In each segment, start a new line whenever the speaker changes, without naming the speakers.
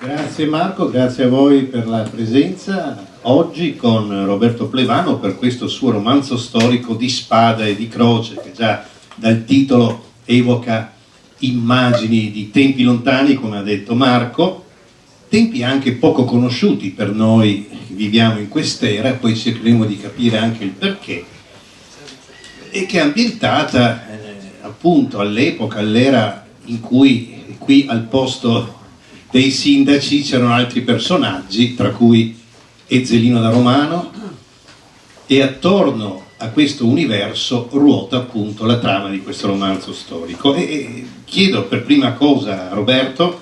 Grazie Marco, grazie a voi per la presenza oggi con Roberto Plevano per questo suo romanzo storico di spada e di croce che già dal titolo evoca immagini di tempi lontani, come ha detto Marco, tempi anche poco conosciuti per noi che viviamo in quest'era, poi cercheremo di capire anche il perché, e che è ambientata appunto all'epoca, all'era in cui qui al posto dei sindaci c'erano altri personaggi, tra cui Ezzelino da Romano, e attorno a questo universo ruota appunto la trama di questo romanzo storico. E chiedo per prima cosa a Roberto,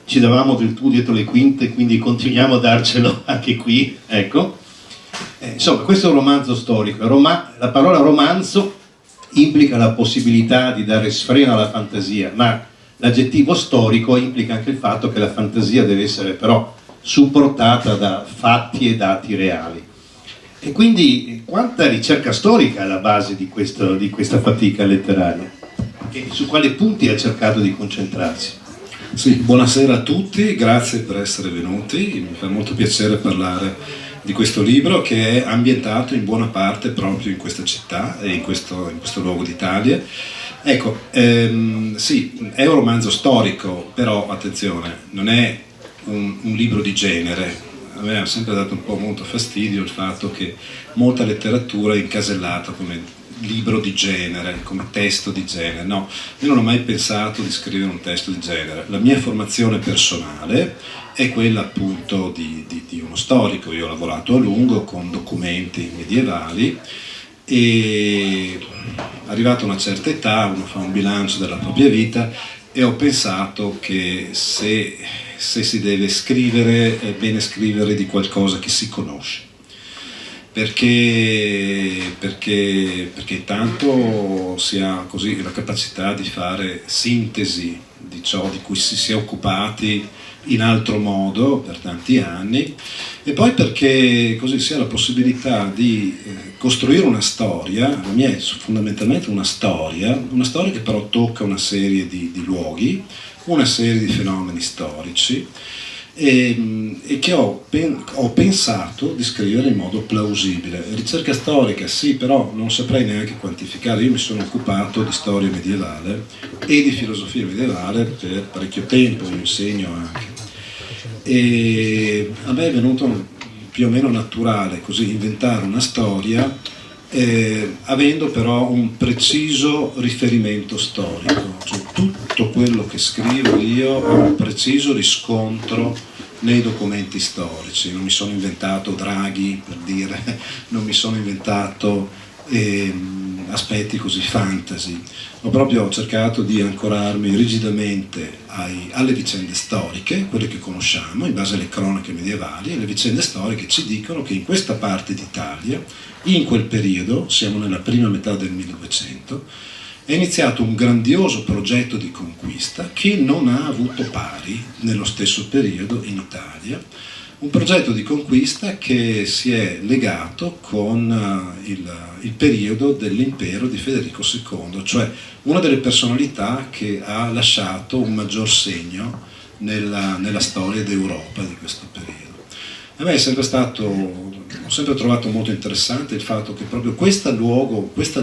ci davamo del tu dietro le quinte, quindi continuiamo a darcelo anche qui, ecco. Insomma, questo è un romanzo storico, la parola romanzo implica la possibilità di dare sfreno alla fantasia, ma l'aggettivo storico implica anche il fatto che la fantasia deve essere però supportata da fatti e dati reali. E quindi quanta ricerca storica è alla base di questa fatica letteraria? E su quali punti ha cercato di concentrarsi?
Sì, buonasera a tutti, grazie per essere venuti, mi fa molto piacere parlare di questo libro che è ambientato in buona parte proprio in questa città e in questo luogo d'Italia. Ecco, sì, è un romanzo storico, però attenzione, non è un libro di genere. A me ha sempre dato un po' molto fastidio il fatto che molta letteratura è incasellata come libro di genere, come testo di genere. No, io non ho mai pensato di scrivere un testo di genere. La mia formazione personale è quella appunto di uno storico. Io ho lavorato a lungo con documenti medievali e arrivato a una certa età uno fa un bilancio della propria vita e ho pensato che se si deve scrivere è bene scrivere di qualcosa che si conosce, perché intanto si ha così la capacità di fare sintesi di ciò di cui si è occupati in altro modo per tanti anni, e poi perché così si ha la possibilità di costruire una storia. La mia è fondamentalmente una storia che però tocca una serie di luoghi, una serie di fenomeni storici, e che ho pensato di scrivere in modo plausibile. Ricerca storica sì, però non saprei neanche quantificare. Io mi sono occupato di storia medievale e di filosofia medievale per parecchio tempo, io insegno anche, e a me è venuto più o meno naturale così inventare una storia, avendo però un preciso riferimento storico, cioè tutto quello che scrivo io ha un preciso riscontro nei documenti storici. Non mi sono inventato Draghi, per dire, non mi sono inventato aspetti così fantasy. Ho proprio cercato di ancorarmi rigidamente alle vicende storiche, quelle che conosciamo in base alle cronache medievali, e le vicende storiche ci dicono che in questa parte d'Italia, in quel periodo, siamo nella prima metà del 1200, è iniziato un grandioso progetto di conquista che non ha avuto pari nello stesso periodo in Italia, un progetto di conquista che si è legato con il periodo dell'impero di Federico II, cioè una delle personalità che ha lasciato un maggior segno nella storia d'Europa di questo periodo. A me ho sempre trovato molto interessante il fatto che proprio questa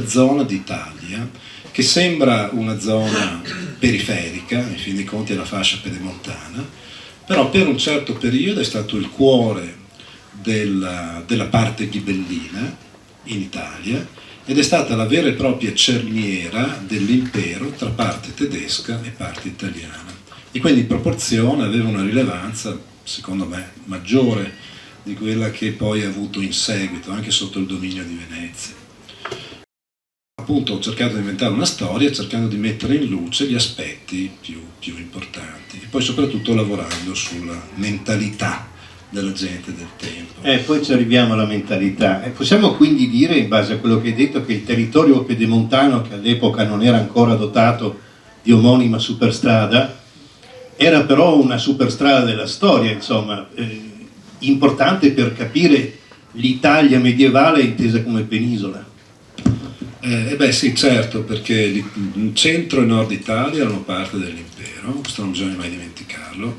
zona d'Italia, che sembra una zona periferica, in fin dei conti è la fascia pedemontana, però per un certo periodo è stato il cuore della parte ghibellina in Italia, ed è stata la vera e propria cerniera dell'impero tra parte tedesca e parte italiana, e quindi in proporzione aveva una rilevanza, secondo me, maggiore di quella che poi ha avuto in seguito, anche sotto il dominio di Venezia. Appunto ho cercato di inventare una storia cercando di mettere in luce gli aspetti più importanti, e poi soprattutto lavorando sulla mentalità della gente del tempo.
Poi ci arriviamo alla mentalità. Possiamo quindi dire, in base a quello che hai detto, che il territorio pedemontano, che all'epoca non era ancora dotato di omonima superstrada, era però una superstrada della storia, insomma, importante per capire l'Italia medievale intesa come penisola.
Beh sì, certo, perché il centro e nord Italia erano parte dell'impero, questo non bisogna mai dimenticarlo,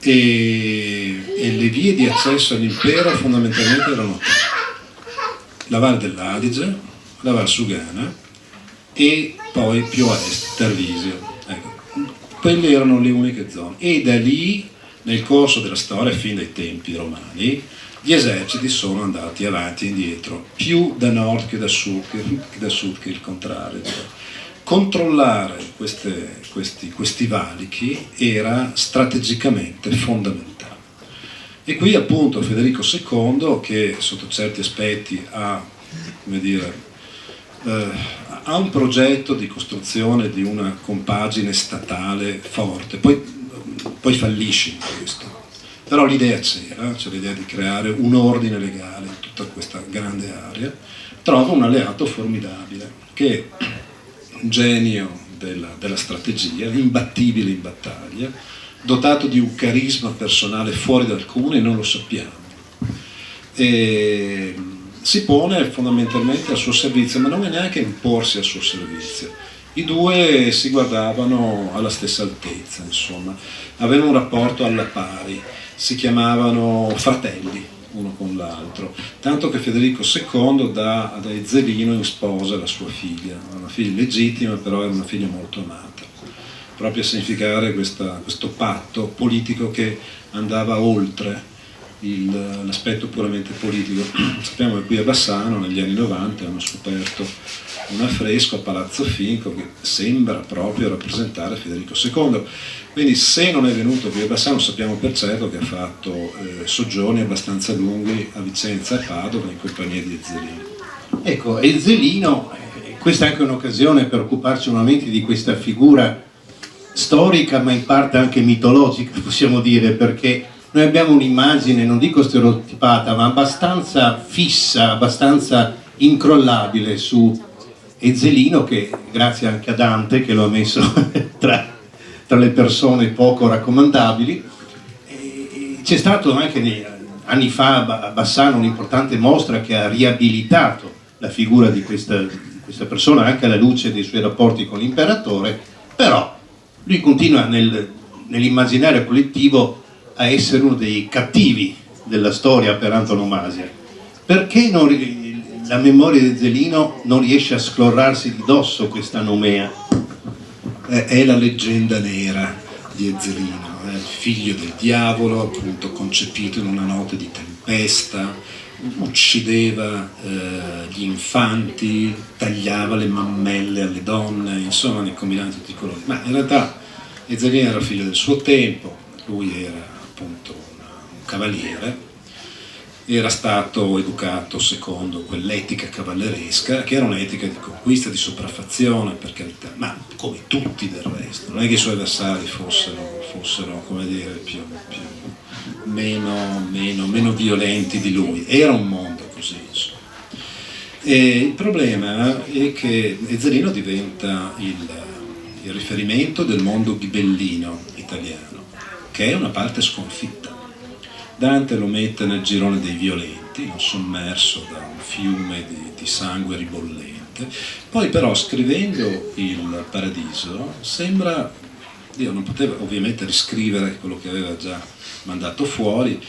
e le vie di accesso all'impero fondamentalmente erano tre: la Val dell'Adige, la Val Sugana e poi più a est Tarvisio. Ecco, quelle erano le uniche zone, e da lì nel corso della storia, fin dai tempi romani, gli eserciti sono andati avanti e indietro, più da nord che da sud, che il contrario. Controllare questi valichi era strategicamente fondamentale. E qui appunto Federico II, che sotto certi aspetti ha un progetto di costruzione di una compagine statale forte, poi fallisce in questo, però l'idea c'era l'idea di creare un ordine legale in tutta questa grande area. Trova un alleato formidabile, che è un genio della strategia, imbattibile in battaglia, dotato di un carisma personale fuori da alcune, non lo sappiamo, e si pone fondamentalmente al suo servizio, ma non è neanche imporsi al suo servizio. I due si guardavano alla stessa altezza, insomma, avevano un rapporto alla pari, si chiamavano fratelli uno con l'altro, tanto che Federico II dà ad Ezzelino in sposa la sua figlia, una figlia illegittima, però era una figlia molto amata, proprio a significare questo patto politico che andava oltre l'aspetto puramente politico. Sappiamo che qui a Bassano negli anni 90 hanno scoperto un affresco a Palazzo Finco che sembra proprio rappresentare Federico II, quindi se non è venuto qui a Bassano sappiamo per certo che ha fatto soggiorni abbastanza lunghi a Vicenza e Padova in compagnia di Ezzelino.
Ecco, Ezzelino, questa è anche un'occasione per occuparci nuovamente di questa figura storica ma in parte anche mitologica, possiamo dire, perché noi abbiamo un'immagine, non dico stereotipata, ma abbastanza fissa, abbastanza incrollabile su Ezzelino, che grazie anche a Dante che lo ha messo tra le persone poco raccomandabili. C'è stato anche anni fa a Bassano un'importante mostra che ha riabilitato la figura di questa persona anche alla luce dei suoi rapporti con l'imperatore, però lui continua nell'immaginario collettivo a essere uno dei cattivi della storia per antonomasia. Perché la memoria di Ezzelino non riesce a sclorarsi di dosso questa nomea?
È la leggenda nera di Ezzelino, figlio del diavolo, appunto concepito in una notte di tempesta, uccideva gli infanti, tagliava le mammelle alle donne, insomma ne combinava tutti i colori. Ma in realtà Ezzelino era figlio del suo tempo, lui era appunto un cavaliere, era stato educato secondo quell'etica cavalleresca che era un'etica di conquista, di sopraffazione, per carità, ma come tutti del resto, non è che i suoi avversari fossero come dire, meno violenti di lui, era un mondo così, insomma. E il problema è che Ezzelino diventa il riferimento del mondo ghibellino italiano, che è una parte sconfitta. Dante lo mette nel girone dei violenti, sommerso da un fiume di sangue ribollente. Poi però scrivendo il Paradiso sembra, Dio non poteva ovviamente riscrivere quello che aveva già mandato fuori,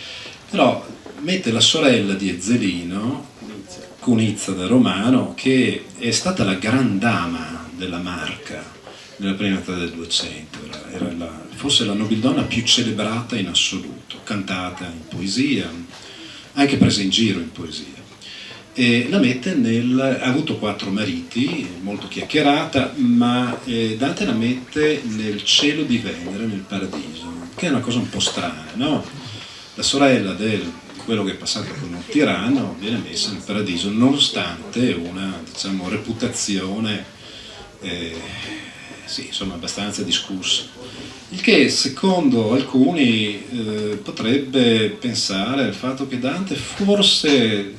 però mette la sorella di Ezzelino, Cunizza da Romano, che è stata la gran dama della Marca nella prima metà del 200, era forse la nobildonna più celebrata in assoluto, cantata in poesia, anche presa in giro in poesia. E la mette ha avuto 4 mariti, molto chiacchierata, ma Dante la mette nel cielo di Venere, nel Paradiso, che è una cosa un po' strana, no? La sorella di quello che è passato con un tiranno viene messa nel Paradiso, nonostante una, diciamo, reputazione sì, insomma, abbastanza discussa. Il che, secondo alcuni, potrebbe pensare al fatto che Dante forse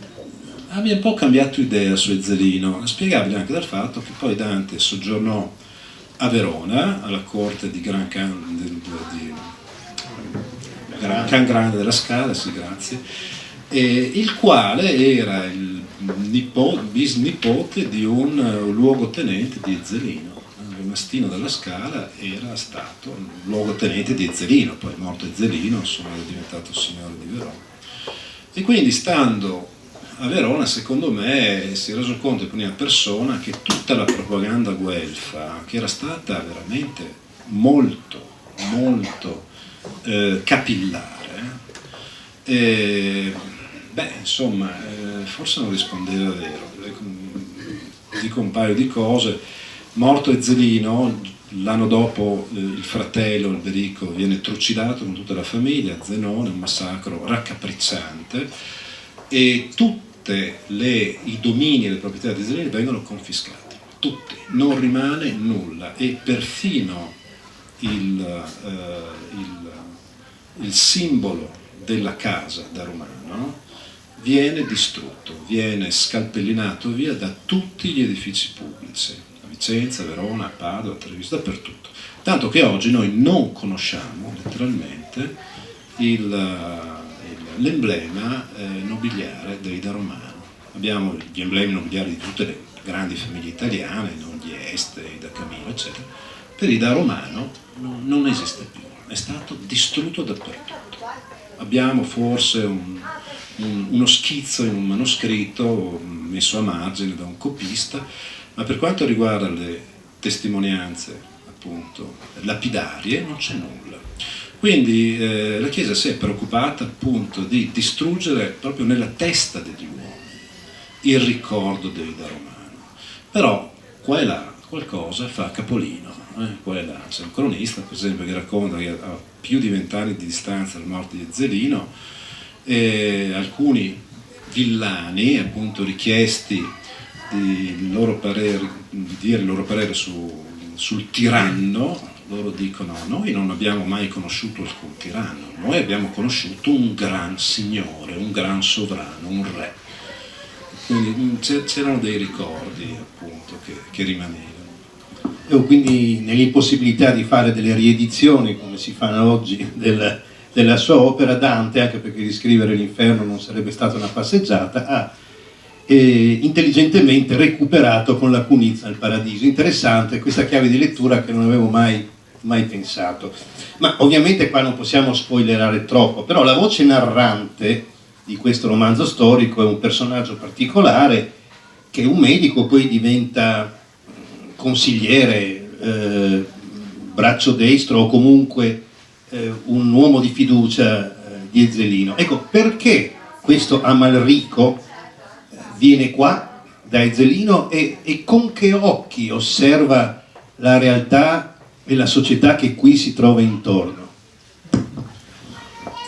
abbia un po' cambiato idea su Ezzelino, spiegabile anche dal fatto che poi Dante soggiornò a Verona, alla corte di Gran Can Grande della Scala, sì, grazie, il quale era il bisnipote di un luogotenente di Ezzelino, Mastino della Scala era stato luogotenente di Ezzelino, poi morto Ezzelino, insomma è diventato signore di Verona. E quindi stando a Verona, secondo me, si è reso conto in prima persona che tutta la propaganda guelfa, che era stata veramente molto capillare, forse non rispondeva vero. Dico un paio di cose. Morto Ezzelino, l'anno dopo il fratello Alberico viene trucidato con tutta la famiglia a Zenone, un massacro raccapricciante, e tutti i domini e le proprietà di Ezzelino vengono confiscati, tutti, non rimane nulla, e perfino il simbolo della casa da Romano viene distrutto, viene scalpellinato via da tutti gli edifici pubblici, a Vicenza, Verona, Padova, Treviso, dappertutto. Tanto che oggi noi non conosciamo letteralmente l'emblema nobiliare dei da Romano. Abbiamo gli emblemi nobiliari di tutte le grandi famiglie italiane, non gli Este, i da Camino, eccetera. Per i da Romano non esiste più, è stato distrutto dappertutto. Abbiamo forse uno schizzo in un manoscritto messo a margine da un copista, ma per quanto riguarda le testimonianze appunto lapidarie non c'è nulla. Quindi la Chiesa si è preoccupata appunto di distruggere proprio nella testa degli uomini il ricordo dei da Romano. Però qua e là qualcosa fa capolino. Qua e là c'è un cronista, per esempio, che racconta che a più di 20 anni di distanza dalla morte di Ezzelino, alcuni villani, appunto, richiesti di dire il loro parere sul tiranno, loro dicono: noi non abbiamo mai conosciuto alcun tiranno, noi abbiamo conosciuto un gran signore, un gran sovrano, un re. Quindi c'erano dei ricordi appunto che rimanevano.
E quindi nell'impossibilità di fare delle riedizioni come si fanno oggi della sua opera, Dante, anche perché riscrivere l'Inferno non sarebbe stata una passeggiata, ha intelligentemente recuperato con la Cunizza il Paradiso. Interessante questa chiave di lettura che non avevo mai pensato. Ma ovviamente qua non possiamo spoilerare troppo, però la voce narrante di questo romanzo storico è un personaggio particolare, che è un medico, poi diventa consigliere, braccio destro o comunque un uomo di fiducia di Ezzelino. Ecco, perché questo Amalrico viene qua da Ezzelino e con che occhi osserva la realtà e la società che qui si trova intorno?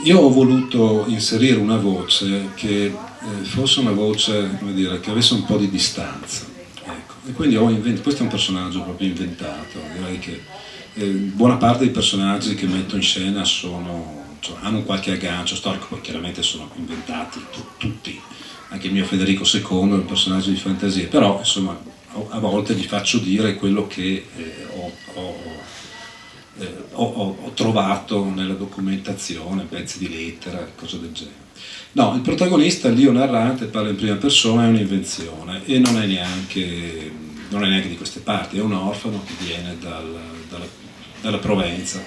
Io ho voluto inserire una voce che fosse una voce, come dire, che avesse un po' di distanza. Ecco. E quindi questo è un personaggio proprio inventato. Direi che buona parte dei personaggi che metto in scena hanno un qualche aggancio storico, poi chiaramente sono inventati tutti. Anche il mio Federico II è un personaggio di fantasia, però insomma a volte gli faccio dire quello che ho trovato nella documentazione, pezzi di lettera, cose del genere. No, il protagonista, l'io narrante, parla in prima persona, è un'invenzione e non è neanche di queste parti, è un orfano che viene dalla Provenza,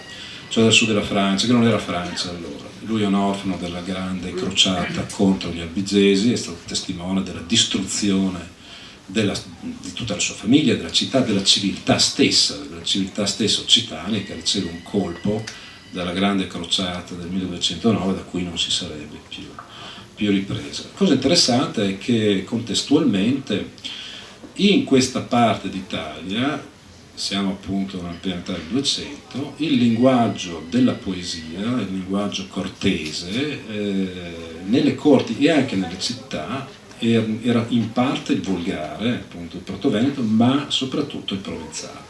cioè dal sud della Francia, che non era Francia allora. Lui è un orfano della grande crociata contro gli albigesi, è stato testimone della distruzione di tutta la sua famiglia, della città, della civiltà stessa occitana, che riceve un colpo dalla grande crociata del 1209 da cui non si sarebbe più ripresa. La cosa interessante è che contestualmente in questa parte d'Italia, siamo appunto nella prima metà del 200, il linguaggio della poesia, il linguaggio cortese, nelle corti e anche nelle città era in parte il volgare, appunto il protoveneto, ma soprattutto il provenzale.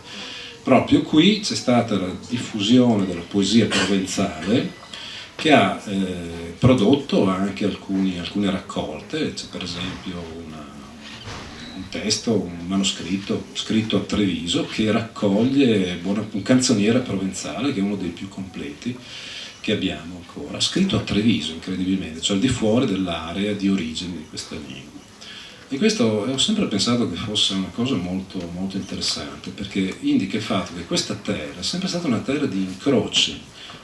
Proprio qui c'è stata la diffusione della poesia provenzale che ha prodotto anche alcune raccolte. C'è per esempio un testo, un manoscritto scritto a Treviso che raccoglie un canzoniere provenzale che è uno dei più completi che abbiamo ancora, scritto a Treviso incredibilmente, cioè al di fuori dell'area di origine di questa lingua. E questo ho sempre pensato che fosse una cosa molto, molto interessante, perché indica il fatto che questa terra è sempre stata una terra di incroci,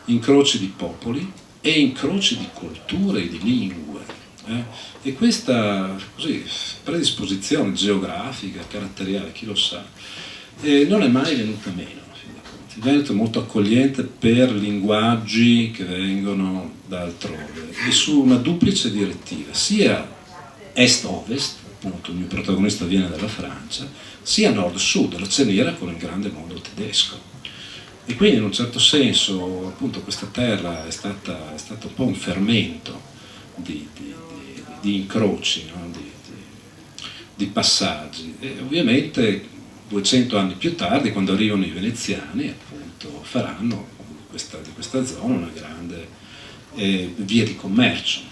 incroci di popoli e incroci di culture e di lingue. E questa così, predisposizione geografica, caratteriale, chi lo sa, non è mai venuta meno. Il Veneto è molto accogliente per linguaggi che vengono da altrove e su una duplice direttiva, sia est-ovest, appunto il mio protagonista viene dalla Francia, sia nord-sud, la cerniera con il grande mondo tedesco. E quindi in un certo senso appunto questa terra è stata un po' un fermento di incroci, no? di passaggi. E ovviamente 200 anni più tardi, quando arrivano i veneziani, appunto, faranno di questa zona una grande via di commercio.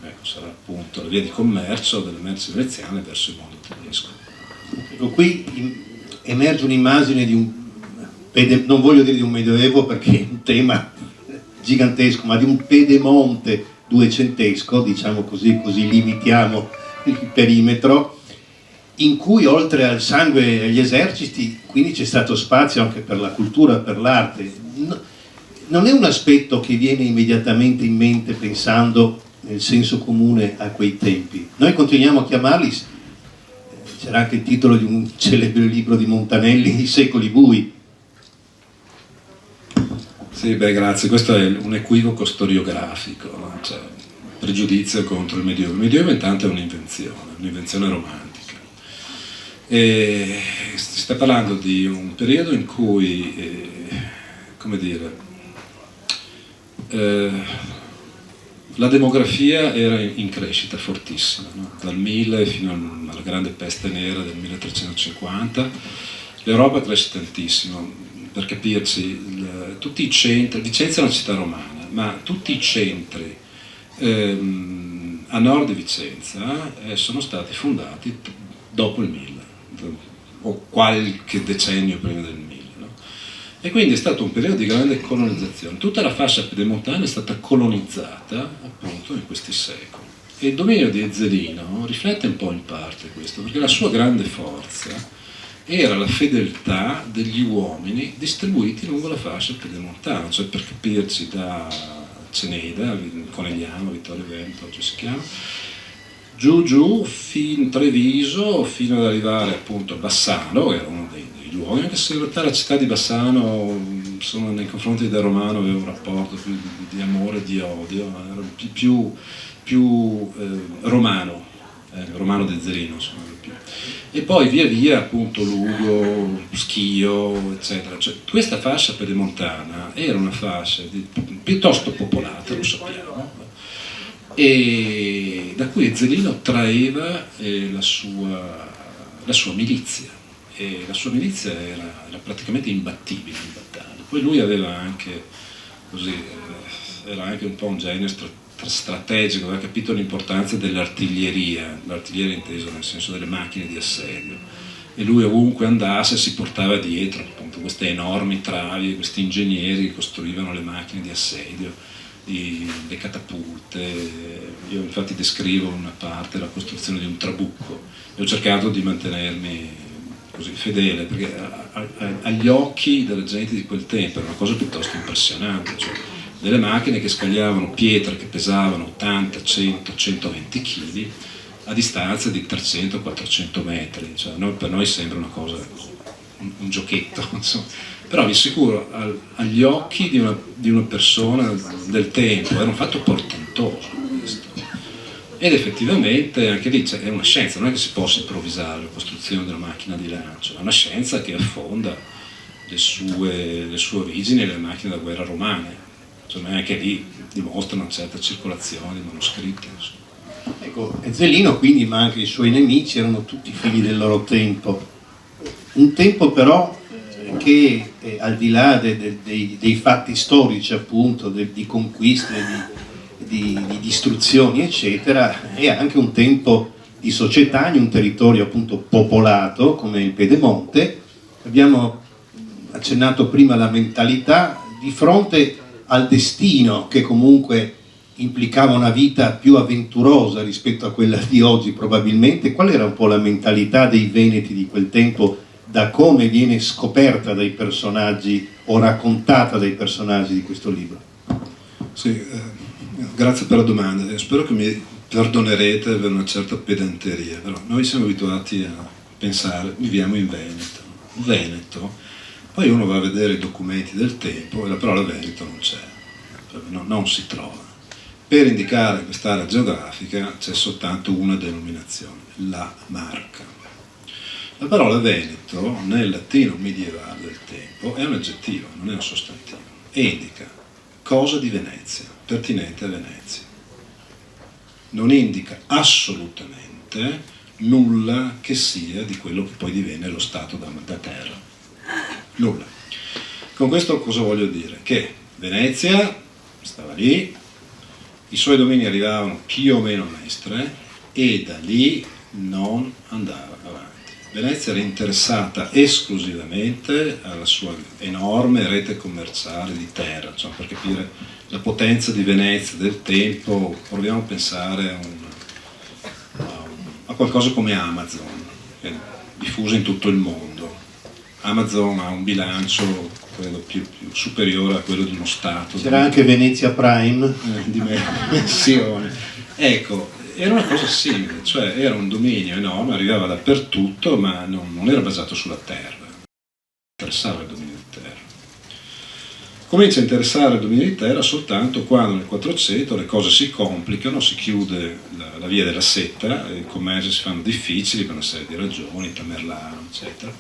Ecco, sarà appunto la via di commercio delle merci veneziane verso il mondo tedesco.
Ecco, qui emerge un'immagine di non voglio dire di un medioevo perché è un tema gigantesco, ma di un pedemonte duecentesco, diciamo così limitiamo il perimetro, in cui oltre al sangue e agli eserciti quindi c'è stato spazio anche per la cultura, per l'arte. Non è un aspetto che viene immediatamente in mente pensando nel senso comune a quei tempi. Noi continuiamo a chiamarli, c'era anche il titolo di un celebre libro di Montanelli, I secoli bui.
Sì, beh, grazie, questo è un equivoco storiografico, no? Cioè, pregiudizio contro il Medioevo. Il Medioevo intanto è un'invenzione romantica. E si sta parlando di un periodo in cui, come dire, la demografia era in crescita fortissima, no? Dal 1000 fino alla grande peste nera del 1350, l'Europa cresce tantissimo. Per capirci, tutti i centri, Vicenza è una città romana, ma tutti i centri a nord di Vicenza sono stati fondati dopo il 1000 o qualche decennio prima del 1000, no? E quindi è stato un periodo di grande colonizzazione. Tutta la fascia pedemontana è stata colonizzata appunto in questi secoli e il dominio di Ezzelino riflette un po' in parte questo, perché la sua grande forza era la fedeltà degli uomini distribuiti lungo la fascia pedemontana, cioè per capirci da Ceneda, Conegliano, Vittorio Veneto, oggi si chiama, giù fino a Treviso, fino ad arrivare appunto a Bassano, che era uno dei luoghi, anche se in realtà la città di Bassano, insomma, nei confronti del romano aveva un rapporto più di amore e di odio, era più romano, romano d'Ezzelino, insomma, più. E poi via via appunto Lugo, Schio, eccetera. Cioè, questa fascia pedemontana era una fascia piuttosto popolata, lo sappiamo, e da cui Ezzelino traeva la sua milizia, e la sua milizia era praticamente imbattibile in battaglia. Poi lui aveva anche, così, era anche un po' un genio strategico, aveva capito l'importanza dell'artiglieria, l'artiglieria inteso nel senso delle macchine di assedio, e lui ovunque andasse si portava dietro appunto queste enormi travi, questi ingegneri che costruivano le macchine di assedio, le catapulte. Io infatti descrivo una parte della costruzione di un trabucco e ho cercato di mantenermi così fedele, perché agli occhi della gente di quel tempo era una cosa piuttosto impressionante, cioè delle macchine che scagliavano pietre che pesavano 80, 100, 120 kg a distanza di 300-400 metri, cioè per noi sembra una cosa, un giochetto, insomma. Però vi assicuro, agli occhi di una persona del tempo era un fatto portentoso questo. Ed effettivamente anche lì è una scienza, non è che si possa improvvisare la costruzione della macchina di lancio, è una scienza che affonda le sue origini nelle macchine da guerra romane. Insomma, anche lì dimostra una certa circolazione di manoscritti. Insomma.
Ecco, Ezzelino quindi, ma anche i suoi nemici, erano tutti figli del loro tempo. Un tempo però che al di là dei fatti storici appunto, di conquiste, di distruzioni eccetera, è anche un tempo di società in un territorio appunto popolato come il Pedemonte. Abbiamo accennato prima alla mentalità di fronte al destino che comunque implicava una vita più avventurosa rispetto a quella di oggi probabilmente. Qual era un po' la mentalità dei veneti di quel tempo, da come viene scoperta dai personaggi o raccontata dai personaggi di questo libro?
Sì, grazie per la domanda. Spero che mi perdonerete per una certa pedanteria, però noi siamo abituati a pensare, viviamo in Veneto. Veneto, poi uno va a vedere i documenti del tempo e la parola Veneto non c'è, non si trova. Per indicare quest'area geografica c'è soltanto una denominazione, la Marca. La parola Veneto nel latino medievale del tempo è un aggettivo, non è un sostantivo, e indica cosa di Venezia, pertinente a Venezia. Non indica assolutamente nulla che sia di quello che poi divenne lo Stato da terra. Nulla. Con questo cosa voglio dire? Che Venezia stava lì, i suoi domini arrivavano più o meno a Mestre e da lì non andava avanti. Venezia era interessata esclusivamente alla sua enorme rete commerciale di terra, cioè, per capire la potenza di Venezia del tempo, proviamo a pensare a qualcosa come Amazon, che è diffusa in tutto il mondo. Amazon ha un bilancio credo più superiore a quello di uno Stato.
C'era anche Venezia Prime
di dimensione. Ecco, era una cosa simile, cioè era un dominio enorme, arrivava dappertutto, ma non era basato sulla terra, interessava il dominio di terra. Comincia a interessare il dominio di terra soltanto quando nel 400 le cose si complicano, si chiude la via della Setta, i commerci si fanno difficili per una serie di ragioni, Tamerlano, eccetera,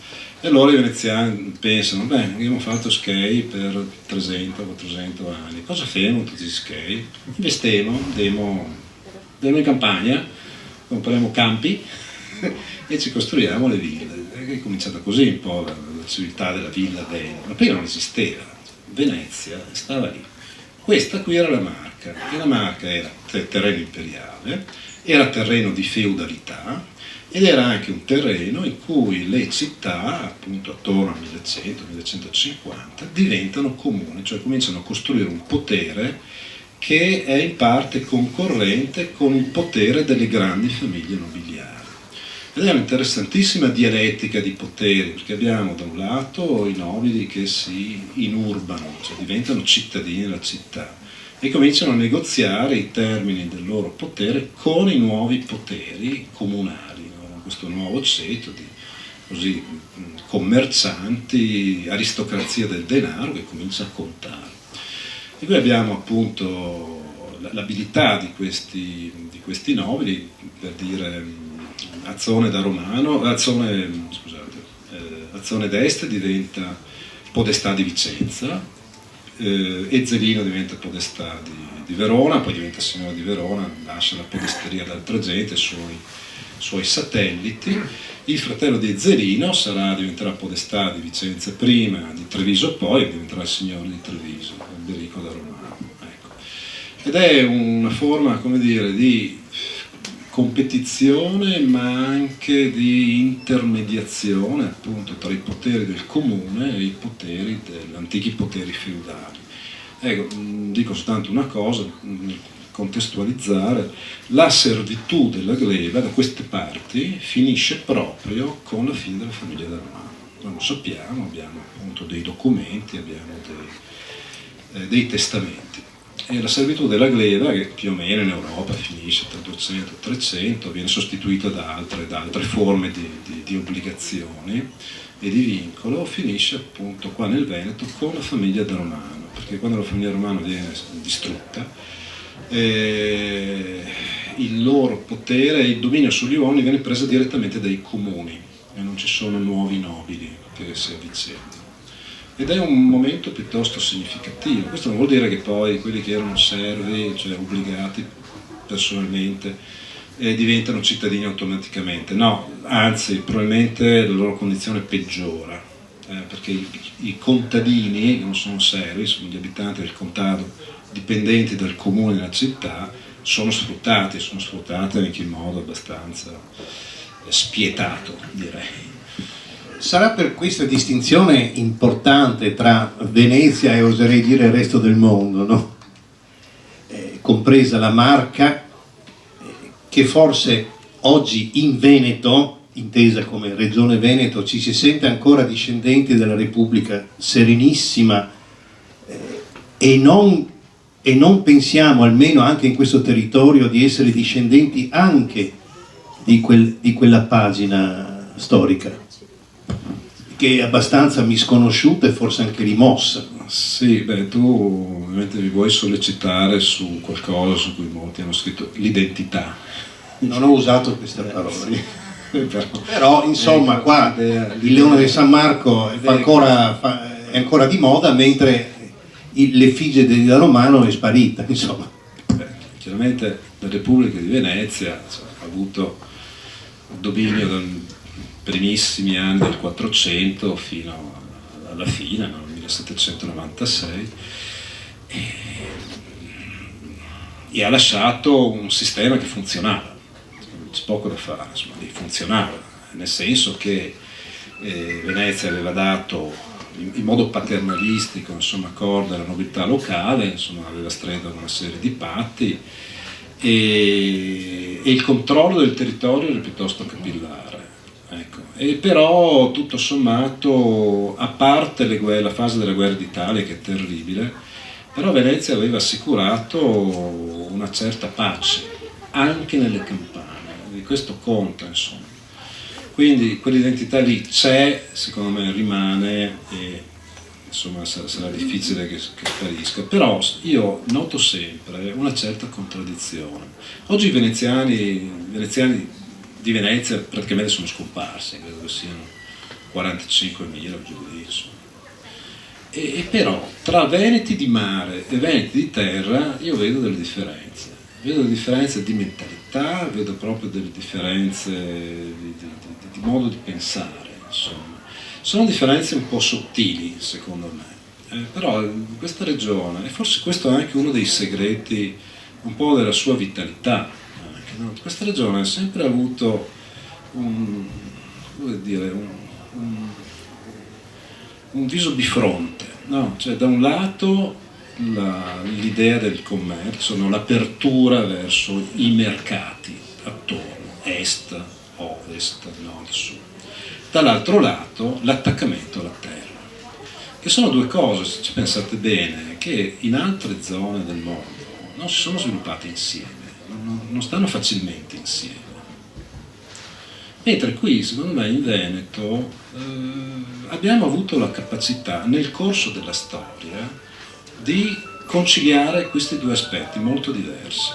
e allora i veneziani pensano, beh, abbiamo fatto skei per 300-400 anni, cosa facciamo tutti gli skei? Investiamo, andiamo in campagna, compriamo campi e ci costruiamo le ville. È cominciata così un po' la civiltà della villa Veneto, ma prima non esisteva. Venezia stava lì. Questa qui era la Marca, e la Marca era terreno imperiale, era terreno di feudalità ed era anche un terreno in cui le città, appunto attorno al 1100-1150, diventano comuni, cioè cominciano a costruire un potere che è in parte concorrente con il potere delle grandi famiglie nobiliari. Ed è un'interessantissima dialettica di poteri, perché abbiamo da un lato i nobili che si inurbano, cioè diventano cittadini della città, e cominciano a negoziare i termini del loro potere con i nuovi poteri comunali, no? Questo nuovo ceto di così, commercianti, aristocrazia del denaro che comincia a contare. E qui abbiamo appunto l'abilità di questi nobili, per dire Azzone da Romano, Azzone d'Este diventa podestà di Vicenza, Ezzelino diventa podestà di Verona, poi diventa signore di Verona, lascia la podesteria ad altra gente, suoi satelliti. Il fratello di Ezzelino diventerà podestà di Vicenza prima, di Treviso poi, e diventerà il signore di Treviso, Alberico da Romano. Ecco. Ed è una forma, come dire, di competizione ma anche di intermediazione appunto tra i poteri del comune e i poteri antichi poteri feudali. Ecco, dico soltanto una cosa, contestualizzare, la servitù della gleba da queste parti finisce proprio con la fine della famiglia da Romano. Noi lo sappiamo, abbiamo appunto dei documenti, abbiamo dei testamenti. E la servitù della gleba, che più o meno in Europa finisce tra 200 e 300, viene sostituita da altre forme di obbligazioni e di vincolo, finisce appunto qua nel Veneto con la famiglia da Romano, perché quando la famiglia Romano viene distrutta, il loro potere, il dominio sugli uomini viene preso direttamente dai comuni e non ci sono nuovi nobili che si avvicendano. Ed è un momento piuttosto significativo. Questo non vuol dire che poi quelli che erano servi, cioè obbligati personalmente, diventano cittadini automaticamente. No, anzi, probabilmente la loro condizione peggiora, perché i contadini, che non sono servi, sono gli abitanti del contado dipendenti dal comune della città, sono sfruttati anche in modo abbastanza spietato, direi.
Sarà per questa distinzione importante tra Venezia e oserei dire il resto del mondo, no? compresa la Marca, che forse oggi in Veneto, intesa come Regione Veneto, ci si sente ancora discendenti della Repubblica Serenissima, e non pensiamo, almeno anche in questo territorio, di essere discendenti anche di quella pagina storica, che è abbastanza misconosciuta e forse anche rimossa.
Sì, beh, tu ovviamente mi vuoi sollecitare su qualcosa su cui molti hanno scritto: l'identità.
Non ho usato questa parola.
Sì.
Però insomma qua il Leone di San Marco è ancora di moda, mentre l'effigie di Da Romano è sparita, insomma.
Chiaramente la Repubblica di Venezia ha avuto il dominio dai primissimi anni del 400 fino alla fine, nel 1796, e ha lasciato un sistema che funzionava. C'è poco da fare, insomma, funzionava, nel senso che Venezia aveva dato in modo paternalistico, insomma, corda alla nobiltà locale, insomma, aveva stretto una serie di patti, e il controllo del territorio era piuttosto capillare, ecco. E però tutto sommato, a parte la fase della guerra d'Italia, che è terribile, però Venezia aveva assicurato una certa pace anche nelle campagne. Di questo conta, insomma. Quindi quell'identità lì c'è, secondo me rimane, e insomma sarà difficile che sparisca, però io noto sempre una certa contraddizione. Oggi i veneziani di Venezia praticamente sono scomparsi, credo che siano 45.000 giù lì, insomma. E però tra veneti di mare e veneti di terra io vedo delle differenze. Vedo delle differenze di mentalità, vedo proprio delle differenze di modo di pensare, insomma. Sono differenze un po' sottili, secondo me, però in questa regione, e forse questo è anche uno dei segreti un po' della sua vitalità, anche, no? Questa regione ha sempre avuto un viso bifronte, no? Cioè, da un lato l'idea del commercio, no? L'apertura verso i mercati attorno, est, ovest, nord, sud. Dall'altro lato l'attaccamento alla terra, che sono due cose, se ci pensate bene, che in altre zone del mondo non si sono sviluppate insieme, non stanno facilmente insieme. Mentre qui, secondo me, in Veneto abbiamo avuto la capacità nel corso della storia di conciliare questi due aspetti molto diversi.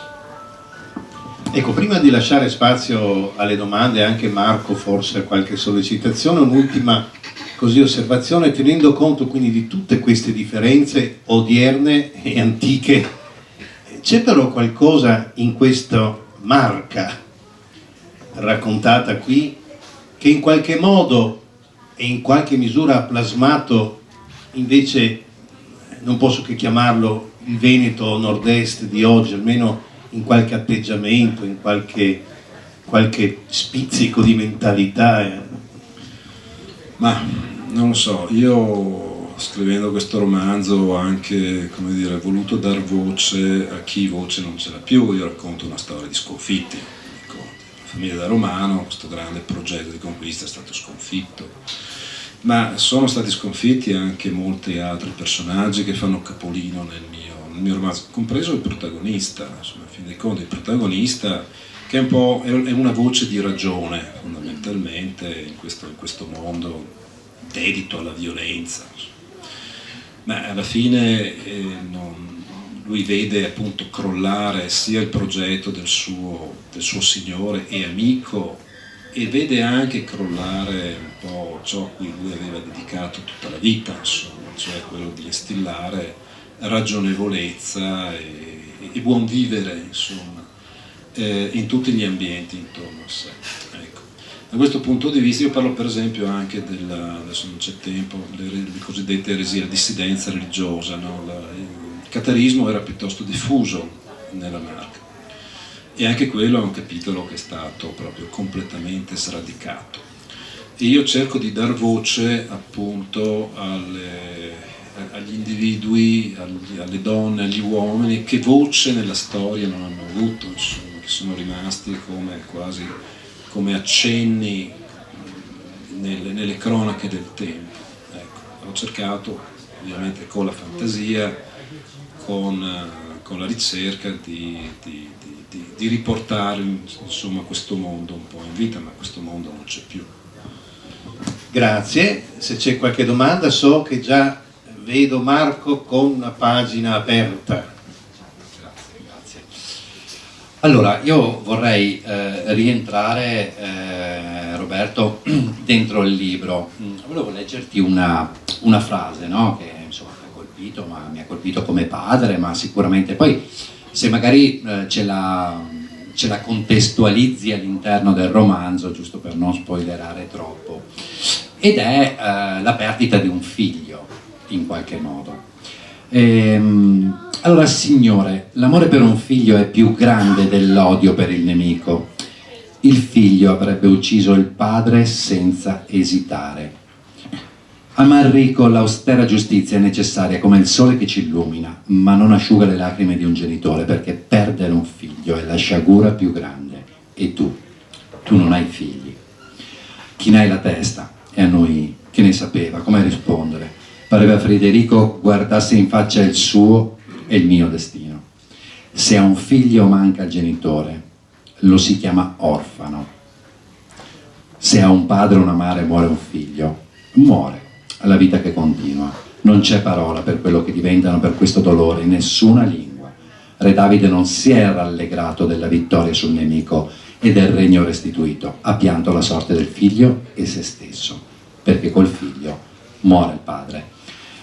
Ecco, prima di lasciare spazio alle domande, anche Marco forse qualche sollecitazione, un'ultima così osservazione, tenendo conto quindi di tutte queste differenze odierne e antiche, c'è però qualcosa in questa Marca raccontata qui che in qualche modo e in qualche misura ha plasmato invece, non posso che chiamarlo il Veneto nord-est di oggi, almeno in qualche atteggiamento, in qualche spizzico di mentalità.
Ma non lo so, io scrivendo questo romanzo ho anche, come dire, voluto dar voce a chi voce non ce l'ha più. Io racconto una storia di sconfitti, la famiglia da Romano, questo grande progetto di conquista è stato sconfitto, ma sono stati sconfitti anche molti altri personaggi che fanno capolino nel mio romanzo, compreso il protagonista. Insomma, a fin dei conti il protagonista, che è una voce di ragione fondamentalmente in questo mondo dedito alla violenza, ma alla fine lui vede appunto crollare sia il progetto del suo signore e amico, e vede anche crollare un po' ciò a cui lui aveva dedicato tutta la vita, insomma, cioè quello di instillare ragionevolezza e buon vivere, insomma, in tutti gli ambienti intorno a sé. Ecco. Da questo punto di vista io parlo per esempio anche adesso non c'è tempo, le cosiddette eresie, la dissidenza religiosa, no? Il catarismo era piuttosto diffuso nella Marca, e anche quello è un capitolo che è stato proprio completamente sradicato, e io cerco di dar voce appunto agli individui, alle donne, agli uomini, che voce nella storia non hanno avuto, insomma, che sono rimasti come quasi come accenni nelle cronache del tempo. Ecco, ho cercato ovviamente con la fantasia, con la ricerca di riportare insomma questo mondo un po' in vita, ma questo mondo non c'è più.
Grazie, se c'è qualche domanda so che già vedo Marco con una pagina aperta.
Grazie. Allora, io vorrei rientrare, Roberto, dentro il libro. Volevo leggerti una frase, no? Che insomma mi ha colpito, ma mi ha colpito come padre, ma sicuramente poi se magari ce la contestualizzi all'interno del romanzo, giusto per non spoilerare troppo, ed è la perdita di un figlio, in qualche modo. Allora, Signore, l'amore per un figlio è più grande dell'odio per il nemico. Il figlio avrebbe ucciso il padre senza esitare. A Manrico l'austera giustizia è necessaria come il sole che ci illumina, ma non asciuga le lacrime di un genitore, perché perdere un figlio è la sciagura più grande. E tu non hai figli. Chinai la testa e a noi che ne sapeva come rispondere. Pareva a Federico guardasse in faccia il suo e il mio destino. Se a un figlio manca il genitore, lo si chiama orfano. Se a un padre o una madre muore un figlio, muore. La vita che continua. Non c'è parola per quello che diventano per questo dolore, in nessuna lingua. Re Davide non si è rallegrato della vittoria sul nemico e del regno restituito, ha pianto la sorte del figlio e se stesso, perché col figlio muore il padre.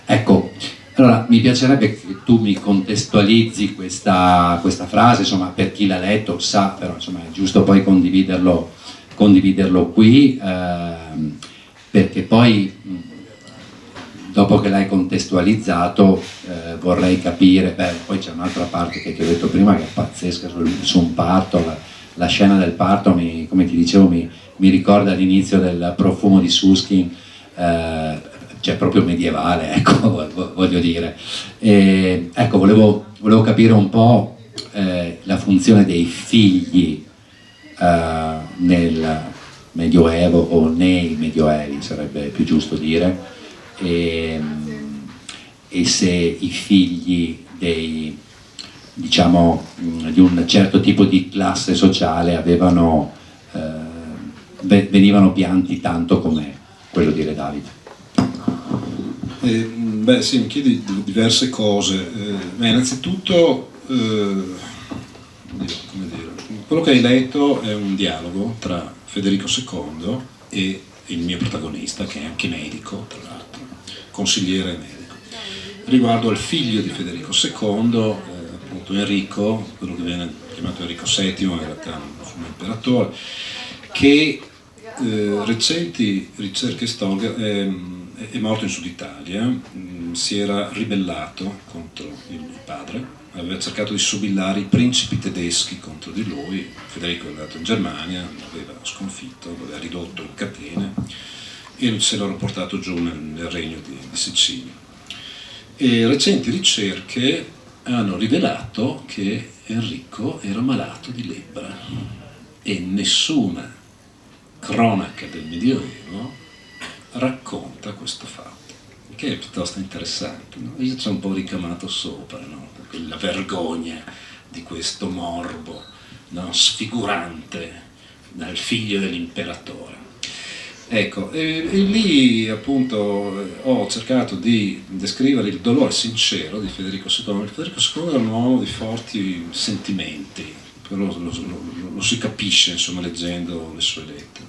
Ecco, allora mi piacerebbe che tu mi contestualizzi questa frase, insomma, per chi l'ha letto sa, però insomma è giusto poi condividerlo qui, perché poi dopo che l'hai contestualizzato vorrei capire, poi c'è un'altra parte che ti ho detto prima che è pazzesca su un parto, la scena del parto, come ti dicevo, mi ricorda l'inizio del Profumo di Susskind, cioè proprio medievale, ecco, voglio dire. Ecco, volevo capire un po' la funzione dei figli nel Medioevo o nei Medioevi, sarebbe più giusto dire. E se i figli diciamo di un certo tipo di classe sociale venivano pianti tanto come quello di Re Davide.
Sì, mi chiedi diverse cose. Innanzitutto come dire, quello che hai letto è un dialogo tra Federico II e il mio protagonista, che è anche medico, tra l'altro, consigliere medico, riguardo al figlio di Federico II, appunto Enrico, quello che viene chiamato Enrico VII, in realtà non fu un imperatore, che recenti ricerche storiche è morto in Sud Italia, si era ribellato contro il padre, aveva cercato di sobillare i principi tedeschi contro di lui. Federico era andato in Germania, l'aveva sconfitto, l'aveva ridotto in catene e se l'era portato giù nel regno di Sicilia. E recenti ricerche hanno rivelato che Enrico era malato di lebbra e nessuna cronaca del Medioevo racconta questo fatto, che è piuttosto interessante, no? Io ci ho un po' ricamato sopra, no? La vergogna di questo morbo, no? Sfigurante dal figlio dell'imperatore. Ecco, e lì appunto ho cercato di descrivere il dolore sincero di Federico II. Federico II era un uomo di forti sentimenti, però lo si capisce, insomma, leggendo le sue lettere.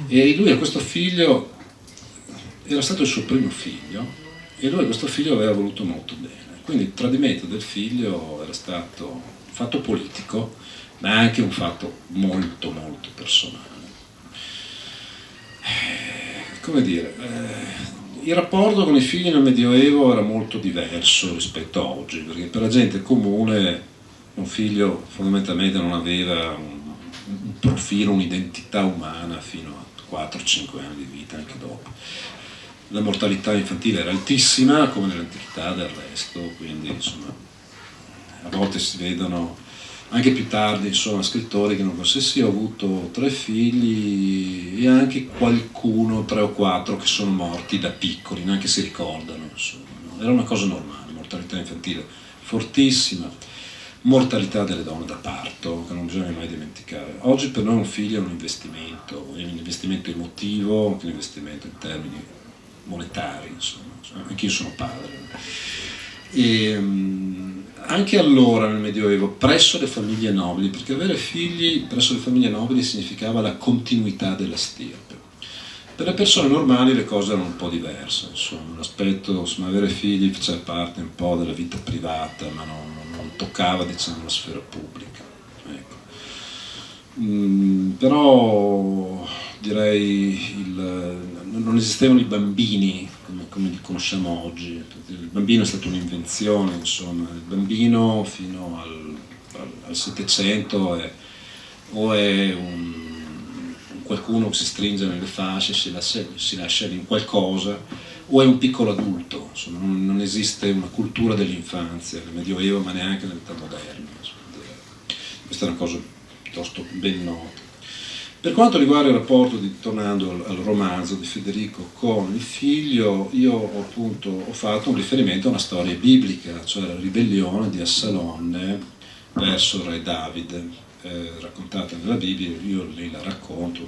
E lui a questo figlio, era stato il suo primo figlio, e lui a questo figlio aveva voluto molto bene. Quindi il tradimento del figlio era stato un fatto politico, ma anche un fatto molto molto personale. Come dire, il rapporto con i figli nel Medioevo era molto diverso rispetto a oggi, perché per la gente comune un figlio fondamentalmente non aveva un profilo, un'identità umana fino a 4-5 anni di vita, anche dopo. la mortalità infantile era altissima come nell'antichità del resto, quindi insomma a volte si vedono anche più tardi, insomma, scrittori che non so se ho avuto 3 figli e anche qualcuno, 3 o 4, che sono morti da piccoli, neanche si ricordano, insomma. Era una cosa normale, mortalità infantile fortissima, mortalità delle donne da parto, che non bisogna mai dimenticare. Oggi per noi un figlio è un investimento emotivo, anche un investimento in termini monetari, insomma. Anche io sono padre. E, anche allora nel Medioevo, presso le famiglie nobili, perché avere figli presso le famiglie nobili significava la continuità della stirpe. Per le persone normali le cose erano un po' diverse, insomma, l'aspetto, insomma, avere figli faceva parte un po' della vita privata, ma non toccava, diciamo, la sfera pubblica. Ecco. Però direi non esistevano i bambini come li conosciamo oggi. Il bambino è stata un'invenzione, insomma. Il bambino fino al Settecento o è qualcuno che si stringe nelle fasce, si lascia in qualcosa, o è un piccolo adulto. Insomma, non esiste una cultura dell'infanzia nel Medioevo, ma neanche nell'età moderna. Insomma. Questa è una cosa piuttosto ben nota. Per quanto riguarda il rapporto, tornando al romanzo di Federico con il figlio, io appunto ho fatto un riferimento a una storia biblica, cioè la ribellione di Assalonne verso il re Davide, raccontata nella Bibbia. Io lì la racconto,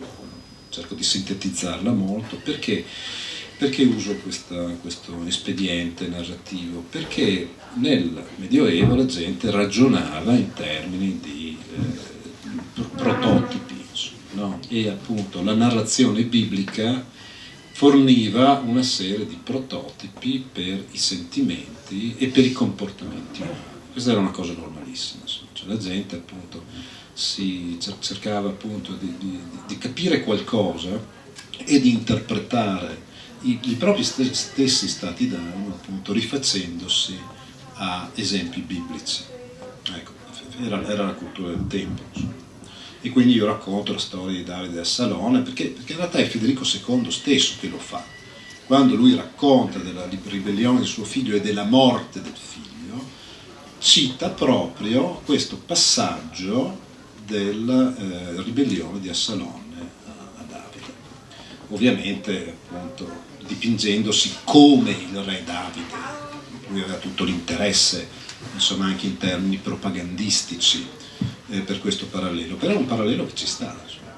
cerco di sintetizzarla molto. Perché uso questo espediente narrativo? Perché nel Medioevo la gente ragionava in termini di prototipi. No? E appunto la narrazione biblica forniva una serie di prototipi per i sentimenti e per i comportamenti umani. Questa era una cosa normalissima, cioè la gente appunto si cercava appunto di capire qualcosa e di interpretare i propri stessi stati d'animo, appunto rifacendosi a esempi biblici. Ecco, era la cultura del tempo, insomma. E quindi io racconto la storia di Davide e Assalone, perché in realtà è Federico II stesso che lo fa. Quando lui racconta della ribellione di suo figlio e della morte del figlio, cita proprio questo passaggio della ribellione di Assalone a Davide. Ovviamente, appunto, dipingendosi come il re Davide. Lui aveva tutto l'interesse, insomma, anche in termini propagandistici, per questo parallelo, però è un parallelo che ci sta, insomma.